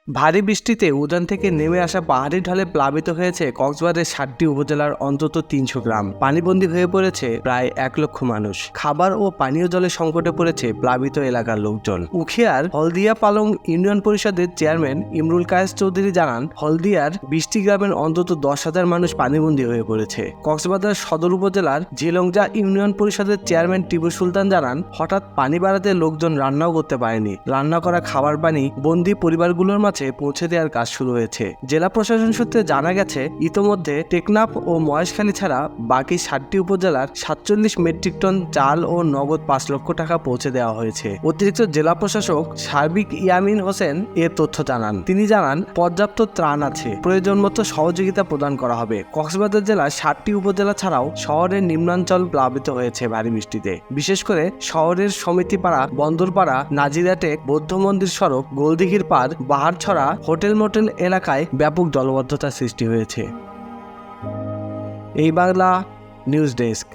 ভারী বৃষ্টিতে উজান থেকে নেমে আসা পাহাড়ি ঢলে প্লাবিত হয়েছে কক্সবাজারের ৭টি উপজেলার অন্তত ৩০০ গ্রাম। পানিবন্দী হয়ে পড়েছে প্রায় ১ লক্ষ মানুষ। খাবার ও পানীয় জলের সংকটে পড়েছে প্লাবিত এলাকার লোকজন। উখিয়ার হলদিয়া পালং ইউনিয়ন পরিষদের চেয়ারম্যান ইমরুল কায়েস চৌধুরী জানান, হলদিয়ার ২০টি গ্রামের অন্তত ১০,০০০ মানুষ পানিবন্দী হয়ে পড়েছে। কক্সবাজার সদর উপজেলার ঝিলংজা ইউনিয়ন পরিষদের চেয়ারম্যান টিপু সুলতান জানান, হঠাৎ পানি বাড়াতে লোকজন রান্নাও করতে পারেনি। রান্না করা খাবার পানি বন্দী পরিবারগুলোর মাঝে পৌঁছে দেওয়ার কাজ শুরু হয়েছে। জেলা প্রশাসন সূত্রে জানা গেছে, ইতোমধ্যে টেকনাফ ও মহেশখালী ছাড়া বাকি ৭টি উপজেলার ৪৭ মেট্রিক টন চাল ও নগদ ৫ লক্ষ টাকা পৌঁছে দেওয়া হয়েছে। অতিরিক্ত জেলা প্রশাসক সার্বিক ইয়ামিন হোসেন এ তথ্য জানান। তিনি জানান, পর্যাপ্ত ত্রাণ আছে, প্রয়োজন মতো সহযোগিতা প্রদান করা হবে। কক্সবাজার জেলার ৭টি উপজেলা ছাড়াও শহরের নিম্নাঞ্চল প্লাবিত হয়েছে ভারী বৃষ্টিতে। বিশেষ করে শহরের সমিতিপাড়া, বন্দরপাড়া, নাজিরাটেক, বৌদ্ধ মন্দির সড়ক, গোলদিঘির পাড়, বাহারছড়া, হোটেল মোটেল এলাকায় ব্যাপক জলবদ্ধতার সৃষ্টি হয়েছে। এই বাংলা নিউজ ডেস্ক।